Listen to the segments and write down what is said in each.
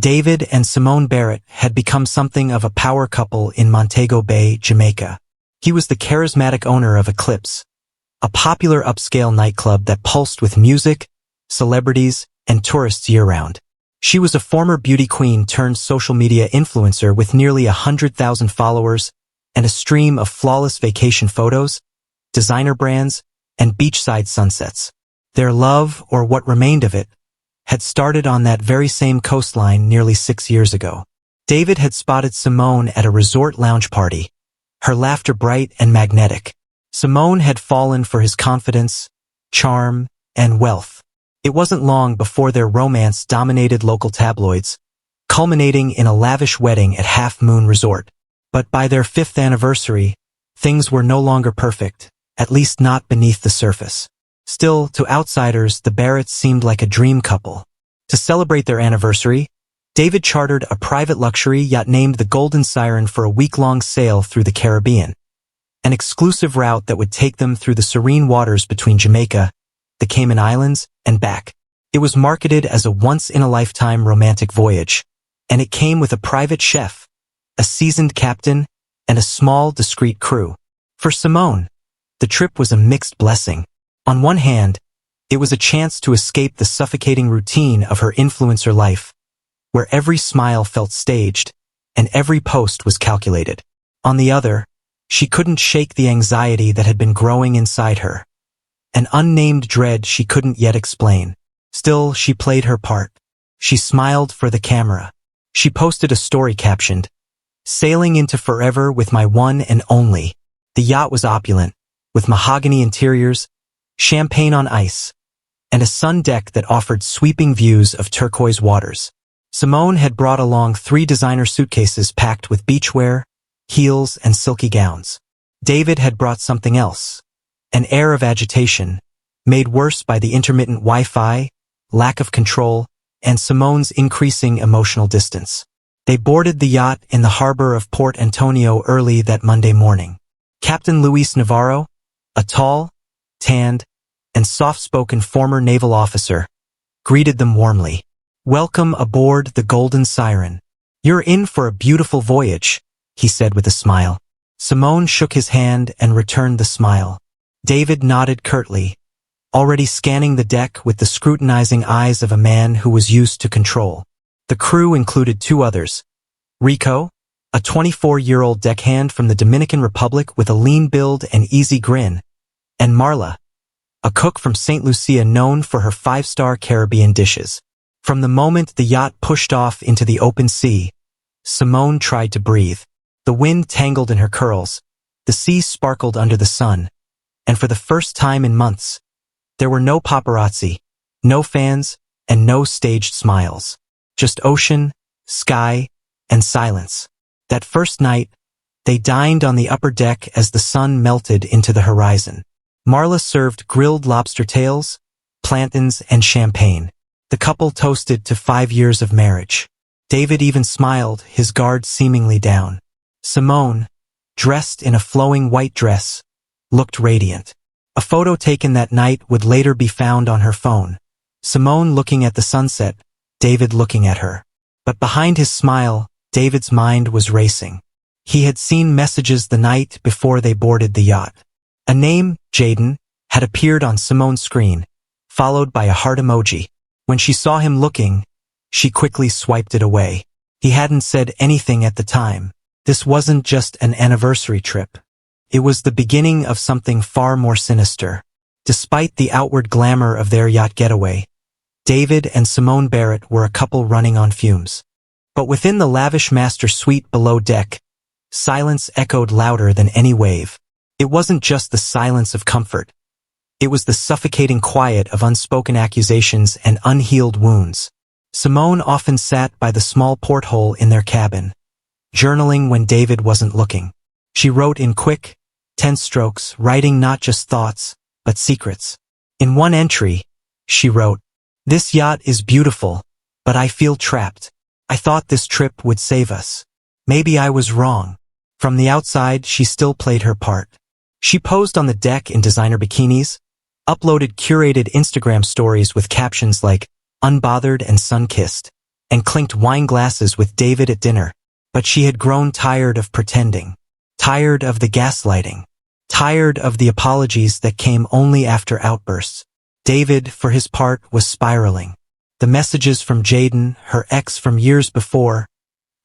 David and Simone Barrett had become something of a power couple in Montego Bay, Jamaica. He was the charismatic owner of Eclipse, a popular upscale nightclub that pulsed with music, celebrities, and tourists year-round. She was a former beauty queen turned social media influencer with nearly 100,000 followers and a stream of flawless vacation photos, designer brands, and beachside sunsets. Their love, or what remained of it, had started on that very same coastline nearly 6 years ago. David had spotted Simone at a resort lounge party, her laughter bright and magnetic. Simone had fallen for his confidence, charm, and wealth. It wasn't long before their romance dominated local tabloids, culminating in a lavish wedding at Half Moon Resort. But by their 5th anniversary, things were no longer perfect, at least not beneath the surface. Still, to outsiders, the Barretts seemed like a dream couple. To celebrate their anniversary, David chartered a private luxury yacht named the Golden Siren for a week-long sail through the Caribbean, an exclusive route that would take them through the serene waters between Jamaica, the Cayman Islands, and back. It was marketed as a once-in-a-lifetime romantic voyage, and it came with a private chef, a seasoned captain, and a small, discreet crew. For Simone, the trip was a mixed blessing. On one hand, it was a chance to escape the suffocating routine of her influencer life, where every smile felt staged and every post was calculated. On the other, she couldn't shake the anxiety that had been growing inside her, an unnamed dread she couldn't yet explain. Still, she played her part. She smiled for the camera. She posted a story captioned, "Sailing into forever with my one and only." The yacht was opulent, with mahogany interiors, champagne on ice, and a sun deck that offered sweeping views of turquoise waters. Simone had brought along 3 designer suitcases packed with beachwear, heels, and silky gowns. David had brought something else, an air of agitation, made worse by the intermittent Wi-Fi, lack of control, and Simone's increasing emotional distance. They boarded the yacht in the harbor of Port Antonio early that Monday morning. Captain Luis Navarro, a tall, tanned, and soft-spoken former naval officer, greeted them warmly. "Welcome aboard the Golden Siren. You're in for a beautiful voyage," he said with a smile. Simone shook his hand and returned the smile. David nodded curtly, already scanning the deck with the scrutinizing eyes of a man who was used to control. The crew included 2 others, Rico, a 24-year-old deckhand from the Dominican Republic with a lean build and easy grin, and Marla, a cook from St. Lucia known for her 5-star Caribbean dishes. From the moment the yacht pushed off into the open sea, Simone tried to breathe. The wind tangled in her curls, the sea sparkled under the sun, and for the first time in months, there were no paparazzi, no fans, and no staged smiles. Just ocean, sky, and silence. That first night, they dined on the upper deck as the sun melted into the horizon. Marla served grilled lobster tails, plantains, and champagne. The couple toasted to 5 years of marriage. David even smiled, his guard seemingly down. Simone, dressed in a flowing white dress, looked radiant. A photo taken that night would later be found on her phone. Simone looking at the sunset, David looking at her. But behind his smile, David's mind was racing. He had seen messages the night before they boarded the yacht. A name, Jaden, had appeared on Simone's screen, followed by a heart emoji. When she saw him looking, she quickly swiped it away. He hadn't said anything at the time. This wasn't just an anniversary trip. It was the beginning of something far more sinister. Despite the outward glamour of their yacht getaway, David and Simone Barrett were a couple running on fumes. But within the lavish master suite below deck, silence echoed louder than any wave. It wasn't just the silence of comfort. It was the suffocating quiet of unspoken accusations and unhealed wounds. Simone often sat by the small porthole in their cabin, journaling when David wasn't looking. She wrote in quick, tense strokes, writing not just thoughts, but secrets. In one entry, she wrote, "This yacht is beautiful, but I feel trapped. I thought this trip would save us. Maybe I was wrong." From the outside, she still played her part. She posed on the deck in designer bikinis, uploaded curated Instagram stories with captions like, "Unbothered and sun-kissed," and clinked wine glasses with David at dinner. But she had grown tired of pretending, tired of the gaslighting, tired of the apologies that came only after outbursts. David, for his part, was spiraling. The messages from Jaden, her ex from years before,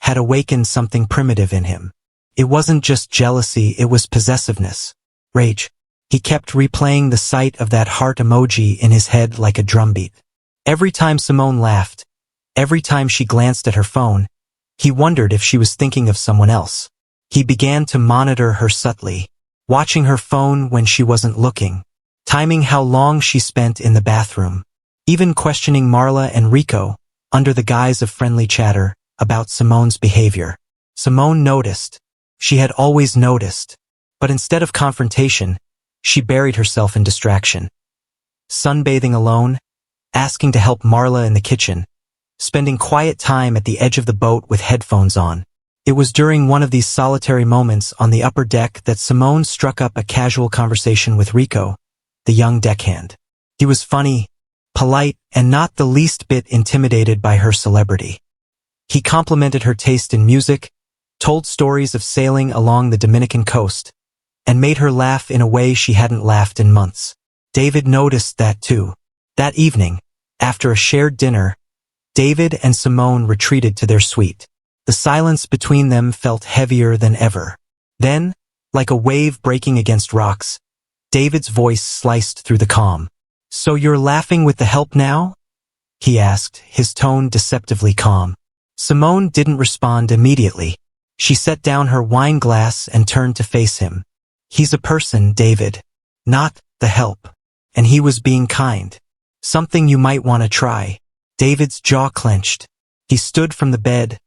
had awakened something primitive in him. It wasn't just jealousy, it was possessiveness. Rage. He kept replaying the sight of that heart emoji in his head like a drumbeat. Every time Simone laughed, every time she glanced at her phone, he wondered if she was thinking of someone else. He began to monitor her subtly, watching her phone when she wasn't looking, timing how long she spent in the bathroom, even questioning Marla and Rico, under the guise of friendly chatter, about Simone's behavior. Simone noticed. She had always noticed. But instead of confrontation, she buried herself in distraction. Sunbathing alone, asking to help Marla in the kitchen, spending quiet time at the edge of the boat with headphones on. It was during one of these solitary moments on the upper deck that Simone struck up a casual conversation with Rico, the young deckhand. He was funny, polite, and not the least bit intimidated by her celebrity. He complimented her taste in music, told stories of sailing along the Dominican coast, and made her laugh in a way she hadn't laughed in months. David noticed that too. That evening, after a shared dinner, David and Simone retreated to their suite. The silence between them felt heavier than ever. Then, like a wave breaking against rocks, David's voice sliced through the calm. "So you're laughing with the help now?" he asked, his tone deceptively calm. Simone didn't respond immediately. She set down her wine glass and turned to face him. "He's a person, David. Not the help. And he was being kind. Something you might want to try." David's jaw clenched. He stood from the bed,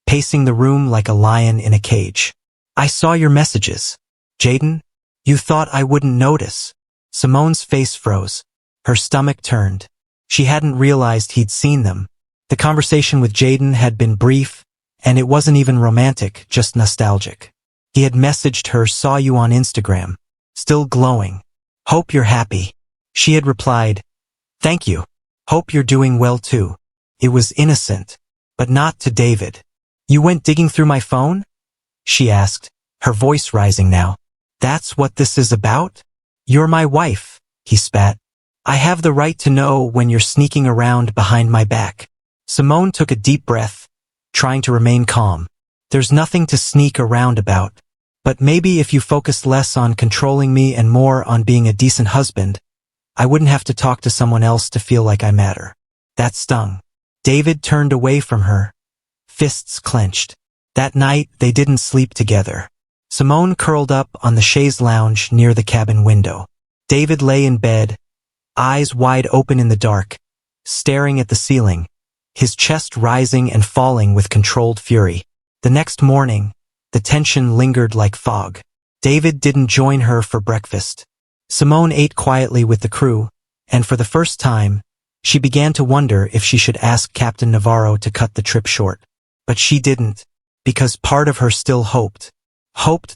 pacing the room like a lion in a cage. "I saw your messages. Jaden, you thought I wouldn't notice." Simone's face froze. Her stomach turned. She hadn't realized he'd seen them. The conversation with Jaden had been brief, and it wasn't even romantic, just nostalgic. He had messaged her, "Saw you on Instagram. Still glowing. Hope you're happy." She had replied, "Thank you. Hope you're doing well too." It was innocent, but not to David. "You went digging through my phone?" she asked, her voice rising now. "That's what this is about? You're my wife," he spat. "I have the right to know when you're sneaking around behind my back." Simone took a deep breath, trying to remain calm. "There's nothing to sneak around about. But maybe if you focused less on controlling me and more on being a decent husband, I wouldn't have to talk to someone else to feel like I matter." That stung. David turned away from her, fists clenched. That night, they didn't sleep together. Simone curled up on the chaise lounge near the cabin window. David lay in bed, eyes wide open in the dark, staring at the ceiling, his chest rising and falling with controlled fury. The next morning, the tension lingered like fog. David didn't join her for breakfast. Simone ate quietly with the crew, and for the first time, she began to wonder if she should ask Captain Navarro to cut the trip short. But she didn't, because part of her still hoped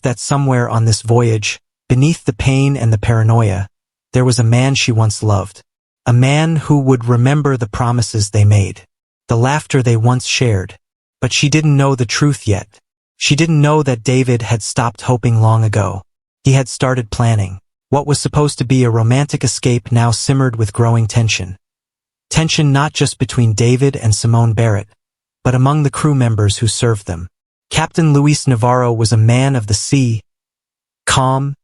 that somewhere on this voyage, beneath the pain and the paranoia, there was a man she once loved. A man who would remember the promises they made, the laughter they once shared. But she didn't know the truth yet. She didn't know that David had stopped hoping long ago. He had started planning. What was supposed to be a romantic escape now simmered with growing tension. Tension not just between David and Simone Barrett, but among the crew members who served them. Captain Luis Navarro was a man of the sea, calm,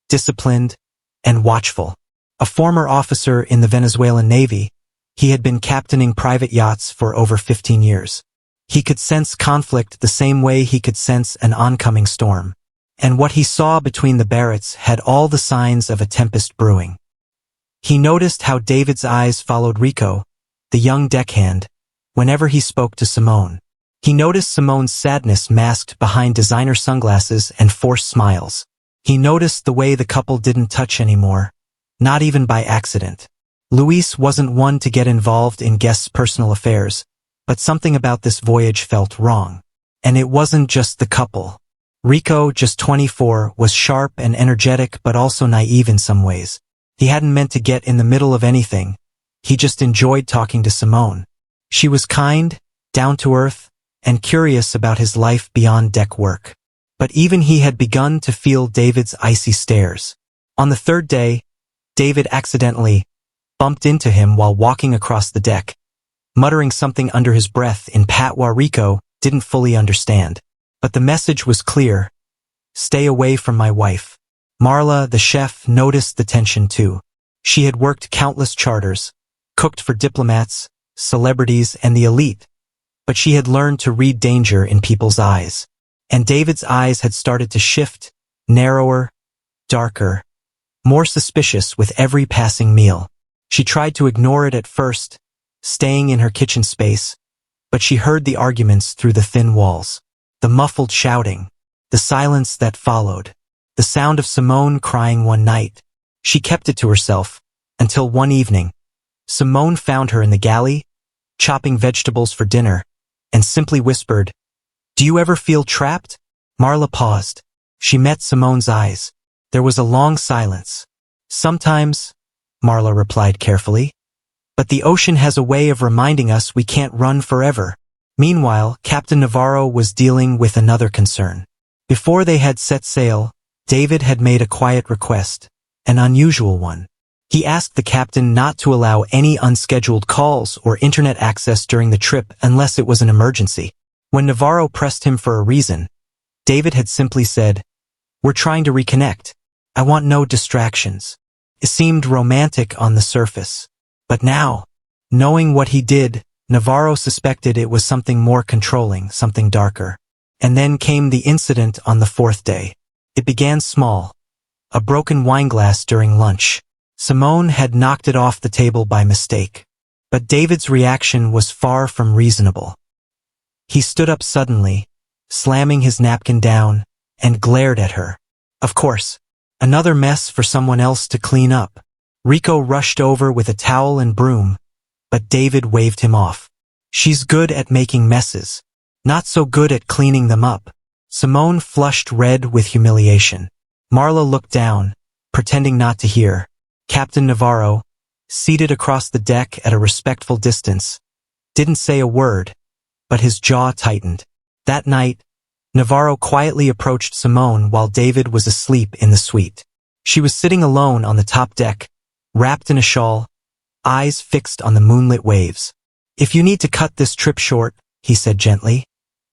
disciplined, and watchful. A former officer in the Venezuelan Navy, he had been captaining private yachts for over 15 years. He could sense conflict the same way he could sense an oncoming storm. And what he saw between the Barretts had all the signs of a tempest brewing. He noticed how David's eyes followed Rico, the young deckhand, whenever he spoke to Simone. He noticed Simone's sadness masked behind designer sunglasses and forced smiles. He noticed the way the couple didn't touch anymore, not even by accident. Luis wasn't one to get involved in guests' personal affairs, but something about this voyage felt wrong. And it wasn't just the couple. Rico, just 24, was sharp and energetic but also naive in some ways. He hadn't meant to get in the middle of anything. He just enjoyed talking to Simone. She was kind, down to earth, and curious about his life beyond deck work. But even he had begun to feel David's icy stares. On the third day, David accidentally bumped into him while walking across the deck, muttering something under his breath in patois Rico didn't fully understand. But the message was clear: stay away from my wife. Marla, the chef, noticed the tension too. She had worked countless charters, cooked for diplomats, celebrities, and the elite, but she had learned to read danger in people's eyes. And David's eyes had started to shift, narrower, darker, more suspicious with every passing meal. She tried to ignore it at first, staying in her kitchen space, but she heard the arguments through the thin walls, the muffled shouting, the silence that followed, the sound of Simone crying one night. She kept it to herself, until one evening, Simone found her in the galley, chopping vegetables for dinner, and simply whispered, "Do you ever feel trapped?" Marla paused. She met Simone's eyes. There was a long silence. "Sometimes," Marla replied carefully. "But the ocean has a way of reminding us we can't run forever." Meanwhile, Captain Navarro was dealing with another concern. Before they had set sail, David had made a quiet request, an unusual one. He asked the captain not to allow any unscheduled calls or internet access during the trip unless it was an emergency. When Navarro pressed him for a reason, David had simply said, "We're trying to reconnect. I want no distractions." It seemed romantic on the surface. But now, knowing what he did, Navarro suspected it was something more controlling, something darker. And then came the incident on the fourth day. It began small. A broken wineglass during lunch. Simone had knocked it off the table by mistake. But David's reaction was far from reasonable. He stood up suddenly, slamming his napkin down, and glared at her. Of course, another mess for someone else to clean up. Rico rushed over with a towel and broom, but David waved him off. "She's good at making messes, not so good at cleaning them up." Simone flushed red with humiliation. Marla looked down, pretending not to hear. Captain Navarro, seated across the deck at a respectful distance, didn't say a word, but his jaw tightened. That night, Navarro quietly approached Simone while David was asleep in the suite. She was sitting alone on the top deck, wrapped in a shawl, eyes fixed on the moonlit waves. "If you need to cut this trip short," he said gently,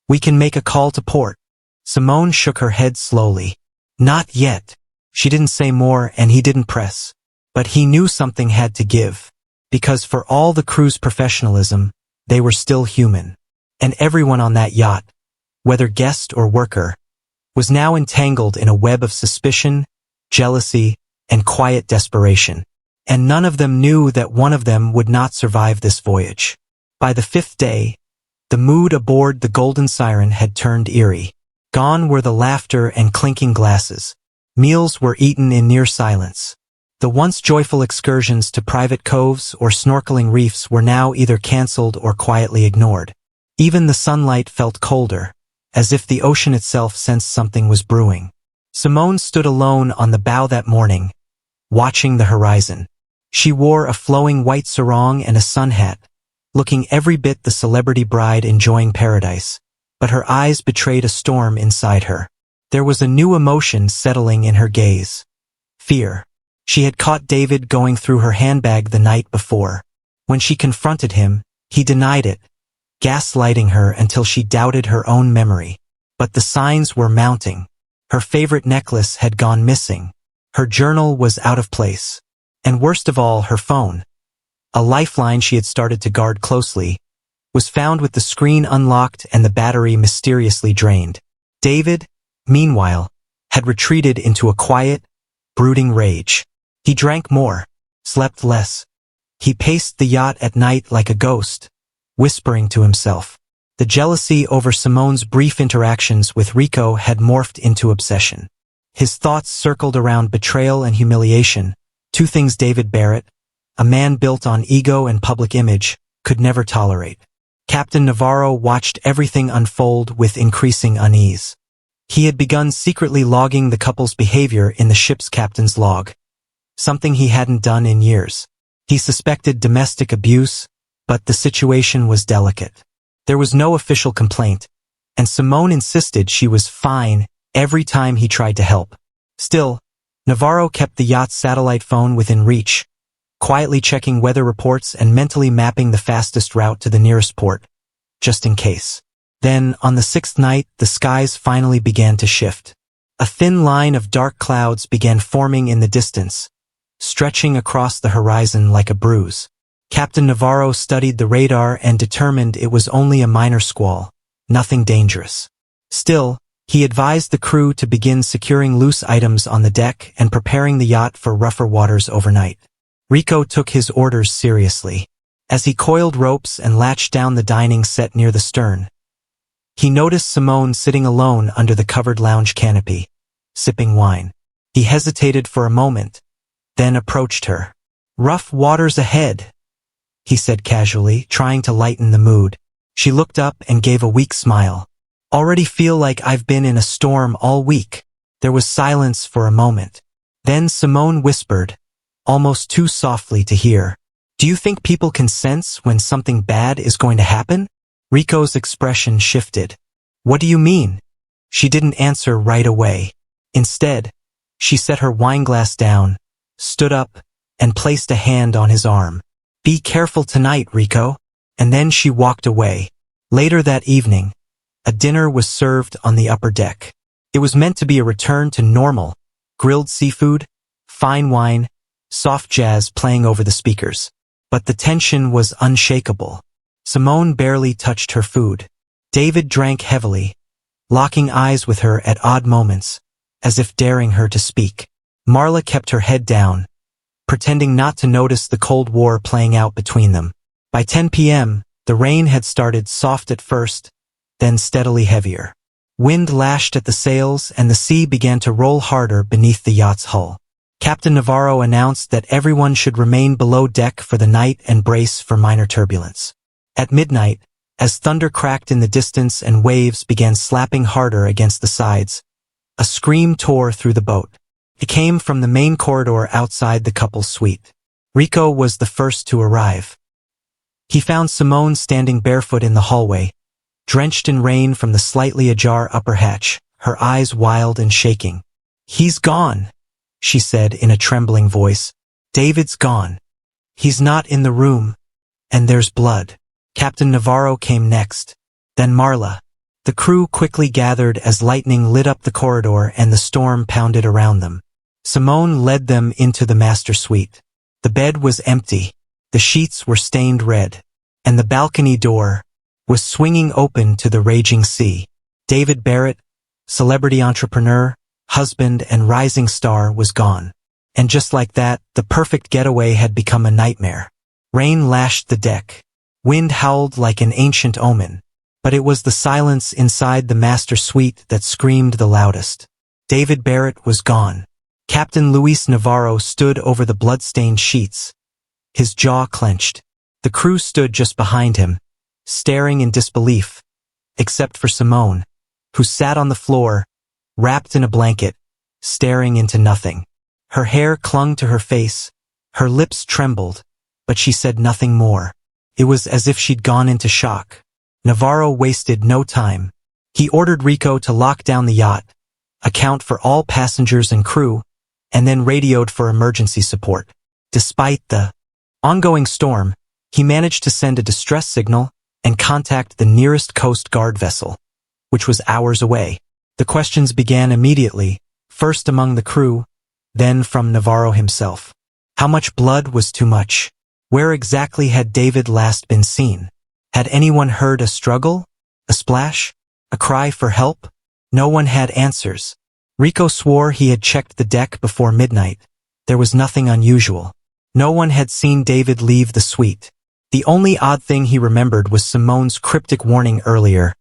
"we can make a call to port." Simone shook her head slowly. "Not yet." She didn't say more and he didn't press. But he knew something had to give. Because for all the crew's professionalism, they were still human. And everyone on that yacht, whether guest or worker, was now entangled in a web of suspicion, jealousy, and quiet desperation. And none of them knew that one of them would not survive this voyage. By the fifth day, the mood aboard the Golden Siren had turned eerie. Gone were the laughter and clinking glasses. Meals were eaten in near silence. The once joyful excursions to private coves or snorkeling reefs were now either cancelled or quietly ignored. Even the sunlight felt colder, as if the ocean itself sensed something was brewing. Simone stood alone on the bow that morning, watching the horizon. She wore a flowing white sarong and a sun hat, looking every bit the celebrity bride enjoying paradise, but her eyes betrayed a storm inside her. There was a new emotion settling in her gaze. Fear. She had caught David going through her handbag the night before. When she confronted him, he denied it, gaslighting her until she doubted her own memory. But the signs were mounting. Her favorite necklace had gone missing. Her journal was out of place. And worst of all, her phone, a lifeline she had started to guard closely, was found with the screen unlocked and the battery mysteriously drained. David, meanwhile, had retreated into a quiet, brooding rage. He drank more, slept less. He paced the yacht at night like a ghost, whispering to himself. The jealousy over Simone's brief interactions with Rico had morphed into obsession. His thoughts circled around betrayal and humiliation, two things David Barrett, a man built on ego and public image, could never tolerate. Captain Navarro watched everything unfold with increasing unease. He had begun secretly logging the couple's behavior in the ship's captain's log, something he hadn't done in years. He suspected domestic abuse, but the situation was delicate. There was no official complaint, and Simone insisted she was fine every time he tried to help. Still, Navarro kept the yacht's satellite phone within reach, quietly checking weather reports and mentally mapping the fastest route to the nearest port, just in case. Then, on the sixth night, the skies finally began to shift. A thin line of dark clouds began forming in the distance, stretching across the horizon like a bruise. Captain Navarro studied the radar and determined it was only a minor squall, nothing dangerous. Still, he advised the crew to begin securing loose items on the deck and preparing the yacht for rougher waters overnight. Rico took his orders seriously. As he coiled ropes and latched down the dining set near the stern, he noticed Simone sitting alone under the covered lounge canopy, sipping wine. He hesitated for a moment, then approached her. "Rough waters ahead," he said casually, trying to lighten the mood. She looked up and gave a weak smile. "Already feel like I've been in a storm all week." There was silence for a moment. Then Simone whispered, almost too softly to hear, "Do you think people can sense when something bad is going to happen?" Rico's expression shifted. "What do you mean?" She didn't answer right away. Instead, she set her wineglass down, stood up, and placed a hand on his arm. "Be careful tonight, Rico." And then she walked away. Later that evening, a dinner was served on the upper deck. It was meant to be a return to normal: grilled seafood, fine wine, soft jazz playing over the speakers. But the tension was unshakable. Simone barely touched her food. David drank heavily, locking eyes with her at odd moments, as if daring her to speak. Marla kept her head down, pretending not to notice the Cold War playing out between them. By 10 p.m., the rain had started soft at first, then steadily heavier. Wind lashed at the sails and the sea began to roll harder beneath the yacht's hull. Captain Navarro announced that everyone should remain below deck for the night and brace for minor turbulence. At midnight, as thunder cracked in the distance and waves began slapping harder against the sides, a scream tore through the boat. It came from the main corridor outside the couple's suite. Rico was the first to arrive. He found Simone standing barefoot in the hallway, drenched in rain from the slightly ajar upper hatch, her eyes wild and shaking. "He's gone," she said in a trembling voice. "David's gone. He's not in the room. And there's blood." Captain Navarro came next, then Marla. The crew quickly gathered as lightning lit up the corridor and the storm pounded around them. Simone led them into the master suite. The bed was empty. The sheets were stained red, and the balcony door was swinging open to the raging sea. David Barrett, celebrity entrepreneur, husband, and rising star, was gone. And just like that, the perfect getaway had become a nightmare. Rain lashed the deck. Wind howled like an ancient omen. But it was the silence inside the master suite that screamed the loudest. David Barrett was gone. Captain Luis Navarro stood over the blood-stained sheets, his jaw clenched. The crew stood just behind him, staring in disbelief, except for Simone, who sat on the floor, wrapped in a blanket, staring into nothing. Her hair clung to her face, her lips trembled, but she said nothing more. It was as if she'd gone into shock. Navarro wasted no time. He ordered Rico to lock down the yacht, account for all passengers and crew, and then radioed for emergency support. Despite the ongoing storm, he managed to send a distress signal and contact the nearest Coast Guard vessel, which was hours away. The questions began immediately, first among the crew, then from Navarro himself. How much blood was too much? Where exactly had David last been seen? Had anyone heard a struggle? A splash? A cry for help? No one had answers. Rico swore he had checked the deck before midnight. There was nothing unusual. No one had seen David leave the suite. The only odd thing he remembered was Simone's cryptic warning earlier.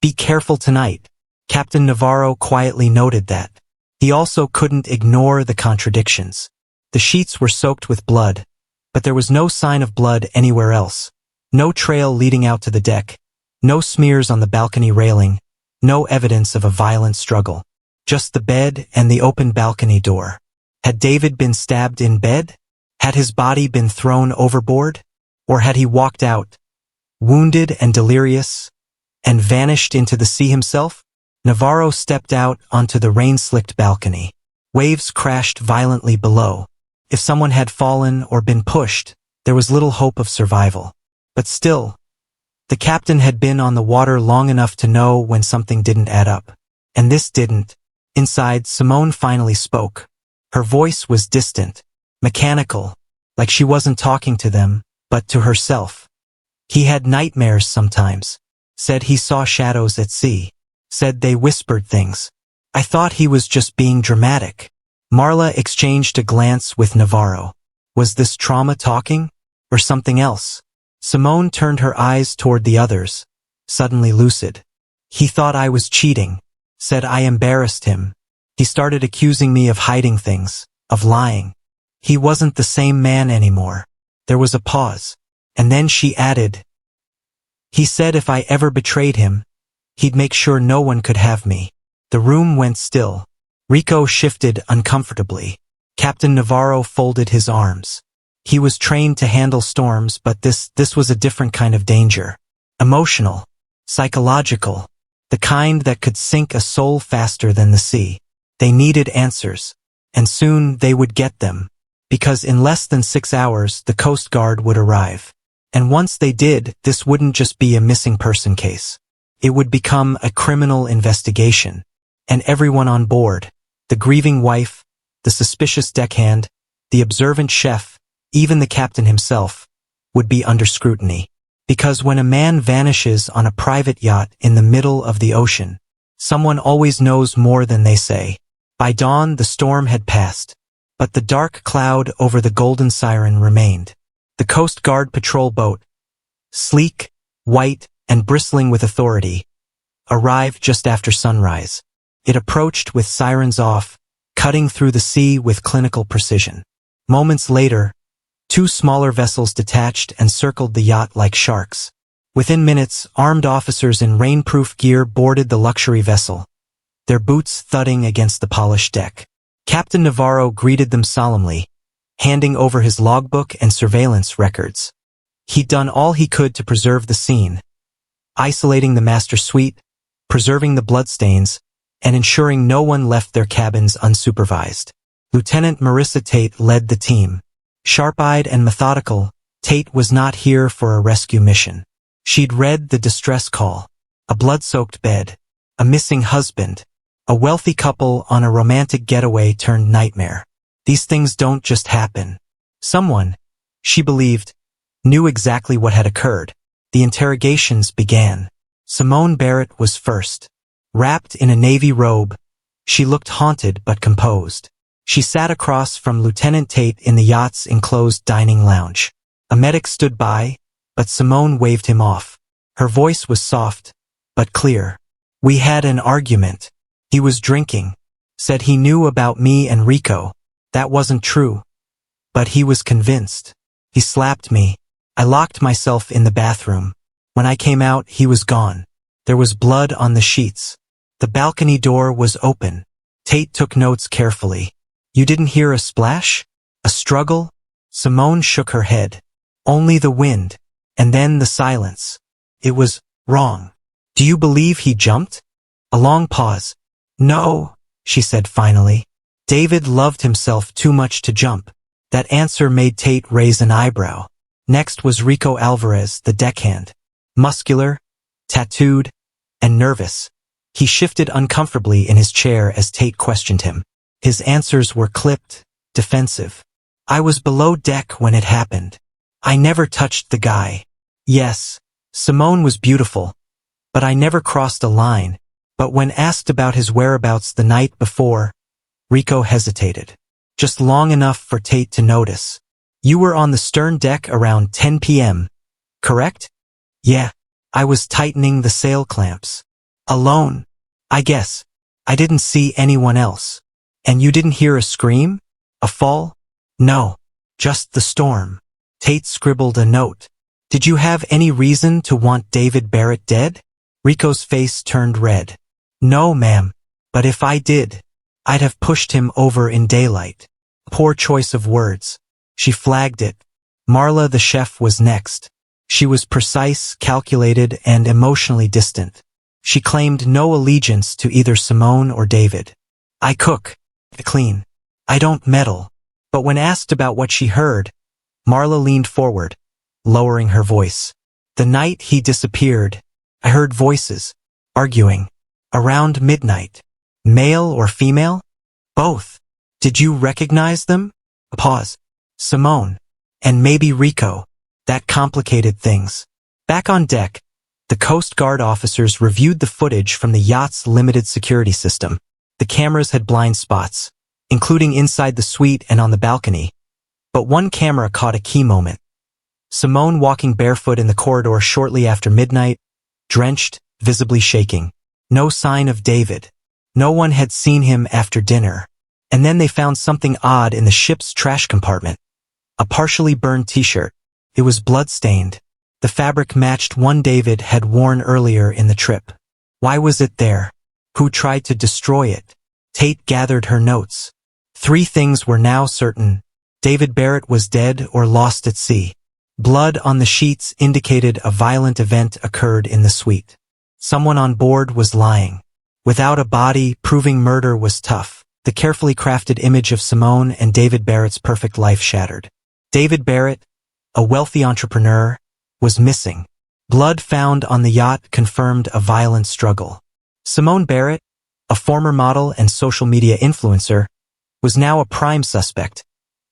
"Be careful tonight." Captain Navarro quietly noted that. He also couldn't ignore the contradictions. The sheets were soaked with blood, but there was no sign of blood anywhere else. No trail leading out to the deck, no smears on the balcony railing, no evidence of a violent struggle. Just the bed and the open balcony door. Had David been stabbed in bed? Had his body been thrown overboard? Or had he walked out, wounded and delirious, and vanished into the sea himself? Navarro stepped out onto the rain-slicked balcony. Waves crashed violently below. If someone had fallen or been pushed, there was little hope of survival. But still, the captain had been on the water long enough to know when something didn't add up. And this didn't. Inside, Simone finally spoke. Her voice was distant, mechanical, like she wasn't talking to them, but to herself. He had nightmares sometimes. Said he saw shadows at sea. Said they whispered things. I thought he was just being dramatic. Marla exchanged a glance with Navarro. Was this trauma talking? Or something else? Simone turned her eyes toward the others, suddenly lucid. He thought I was cheating. Said I embarrassed him. He started accusing me of hiding things, of lying. He wasn't the same man anymore. There was a pause. And then she added, he said if I ever betrayed him, he'd make sure no one could have me. The room went still. Rico shifted uncomfortably. Captain Navarro folded his arms. He was trained to handle storms, but this was a different kind of danger. Emotional, psychological, the kind that could sink a soul faster than the sea. They needed answers, and soon they would get them, because in less than 6 hours the Coast Guard would arrive. And once they did, this wouldn't just be a missing person case. It would become a criminal investigation. And everyone on board, the grieving wife, the suspicious deckhand, the observant chef, even the captain himself, would be under scrutiny. Because when a man vanishes on a private yacht in the middle of the ocean, someone always knows more than they say. By dawn, the storm had passed, but the dark cloud over the Golden Siren remained. The Coast Guard patrol boat, sleek, white, and bristling with authority, arrived just after sunrise. It approached with sirens off, cutting through the sea with clinical precision. Moments later, 2 smaller vessels detached and circled the yacht like sharks. Within minutes, armed officers in rainproof gear boarded the luxury vessel, their boots thudding against the polished deck. Captain Navarro greeted them solemnly, handing over his logbook and surveillance records. He'd done all he could to preserve the scene, isolating the master suite, preserving the bloodstains, and ensuring no one left their cabins unsupervised. Lieutenant Marissa Tate led the team. Sharp-eyed and methodical, Tate was not here for a rescue mission. She'd read the distress call, a blood-soaked bed, a missing husband, a wealthy couple on a romantic getaway turned nightmare. These things don't just happen. Someone, she believed, knew exactly what had occurred. The interrogations began. Simone Barrett was first. Wrapped in a navy robe, she looked haunted but composed. She sat across from Lieutenant Tate in the yacht's enclosed dining lounge. A medic stood by, but Simone waved him off. Her voice was soft, but clear. We had an argument. He was drinking. Said he knew about me and Rico. That wasn't true. But he was convinced. He slapped me. I locked myself in the bathroom. When I came out, he was gone. There was blood on the sheets. The balcony door was open. Tate took notes carefully. You didn't hear a splash? A struggle? Simone shook her head. Only the wind. And then the silence. It was wrong. Do you believe he jumped? A long pause. No, she said finally. David loved himself too much to jump. That answer made Tate raise an eyebrow. Next was Rico Alvarez, the deckhand. Muscular, tattooed, and nervous. He shifted uncomfortably in his chair as Tate questioned him. His answers were clipped, defensive. I was below deck when it happened. I never touched the guy. Yes, Simone was beautiful, but I never crossed a line. But when asked about his whereabouts the night before, Rico hesitated. Just long enough for Tate to notice. You were on the stern deck around 10 p.m., correct? Yeah, I was tightening the sail clamps. Alone, I guess. I didn't see anyone else. And you didn't hear a scream? A fall? No, just the storm. Tate scribbled a note. Did you have any reason to want David Barrett dead? Rico's face turned red. No, ma'am, but if I did, I'd have pushed him over in daylight. Poor choice of words. She flagged it. Marla the chef was next. She was precise, calculated, and emotionally distant. She claimed no allegiance to either Simone or David. "I cook. I clean. I don't meddle." But when asked about what she heard, Marla leaned forward, lowering her voice. "The night he disappeared, I heard voices, arguing. Around midnight. Male or female? Both. Did you recognize them?" A pause. "Simone. And maybe Rico." That complicated things. Back on deck, the Coast Guard officers reviewed the footage from the yacht's limited security system. The cameras had blind spots, including inside the suite and on the balcony. But one camera caught a key moment. Simone walking barefoot in the corridor shortly after midnight, drenched, visibly shaking. No sign of David. No one had seen him after dinner. And then they found something odd in the ship's trash compartment. A partially burned t-shirt. It was blood-stained. The fabric matched one David had worn earlier in the trip. Why was it there? Who tried to destroy it? Tate gathered her notes. 3 things were now certain. David Barrett was dead or lost at sea. Blood on the sheets indicated a violent event occurred in the suite. Someone on board was lying. Without a body, proving murder was tough. The carefully crafted image of Simone and David Barrett's perfect life shattered. David Barrett, a wealthy entrepreneur, was missing. Blood found on the yacht confirmed a violent struggle. Simone Barrett, a former model and social media influencer, was now a prime suspect,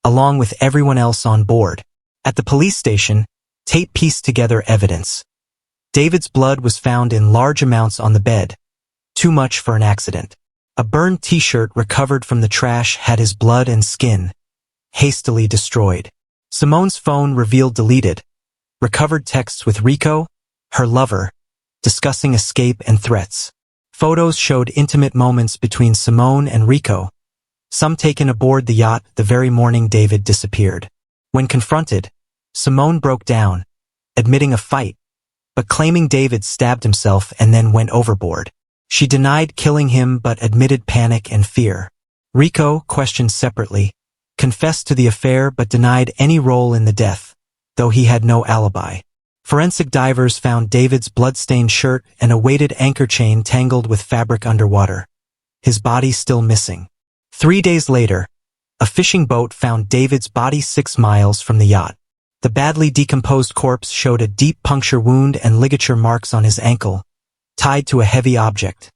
along with everyone else on board. At the police station, Tate pieced together evidence. David's blood was found in large amounts on the bed, too much for an accident. A burned t-shirt recovered from the trash had his blood and skin hastily destroyed. Simone's phone revealed deleted, recovered texts with Rico, her lover, discussing escape and threats. Photos showed intimate moments between Simone and Rico, some taken aboard the yacht the very morning David disappeared. When confronted, Simone broke down, admitting a fight, but claiming David stabbed himself and then went overboard. She denied killing him but admitted panic and fear. Rico, questioned separately, confessed to the affair but denied any role in the death, though he had no alibi. Forensic divers found David's blood-stained shirt and a weighted anchor chain tangled with fabric underwater, his body still missing. 3 days later, a fishing boat found David's body 6 miles from the yacht. The badly decomposed corpse showed a deep puncture wound and ligature marks on his ankle, tied to a heavy object,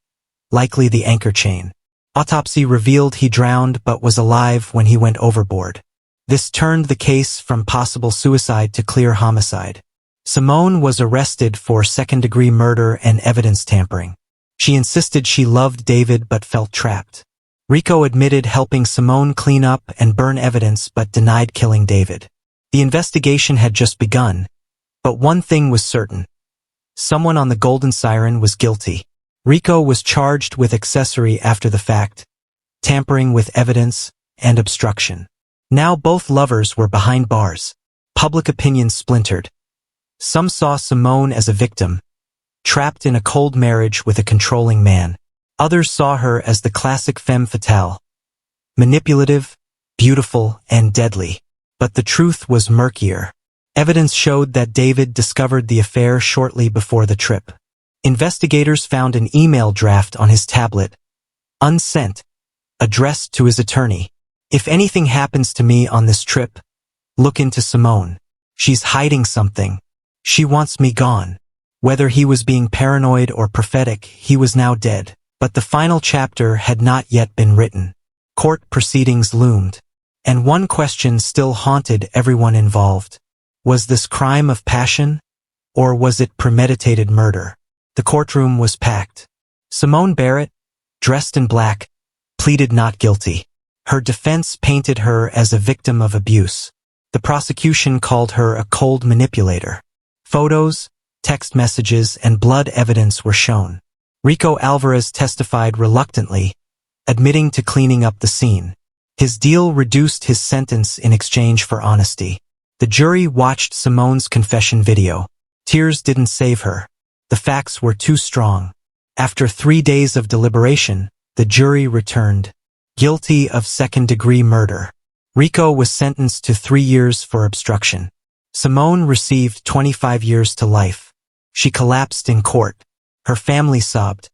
likely the anchor chain. Autopsy revealed he drowned but was alive when he went overboard. This turned the case from possible suicide to clear homicide. Simone was arrested for second-degree murder and evidence tampering. She insisted she loved David but felt trapped. Rico admitted helping Simone clean up and burn evidence but denied killing David. The investigation had just begun, but one thing was certain. Someone on the Golden Siren was guilty. Rico was charged with accessory after the fact, tampering with evidence, and obstruction. Now both lovers were behind bars. Public opinion splintered. Some saw Simone as a victim, trapped in a cold marriage with a controlling man. Others saw her as the classic femme fatale, manipulative, beautiful, and deadly. But the truth was murkier. Evidence showed that David discovered the affair shortly before the trip. Investigators found an email draft on his tablet, unsent, addressed to his attorney. "If anything happens to me on this trip, look into Simone. She's hiding something. She wants me gone." Whether he was being paranoid or prophetic, he was now dead. But the final chapter had not yet been written. Court proceedings loomed, and one question still haunted everyone involved. Was this crime of passion, or was it premeditated murder? The courtroom was packed. Simone Barrett, dressed in black, pleaded not guilty. Her defense painted her as a victim of abuse. The prosecution called her a cold manipulator. Photos, text messages, and blood evidence were shown. Rico Alvarez testified reluctantly, admitting to cleaning up the scene. His deal reduced his sentence in exchange for honesty. The jury watched Simone's confession video. Tears didn't save her. The facts were too strong. After 3 days of deliberation, the jury returned guilty of second-degree murder. Rico was sentenced to 3 years for obstruction. Simone received 25 years to life. She collapsed in court. Her family sobbed.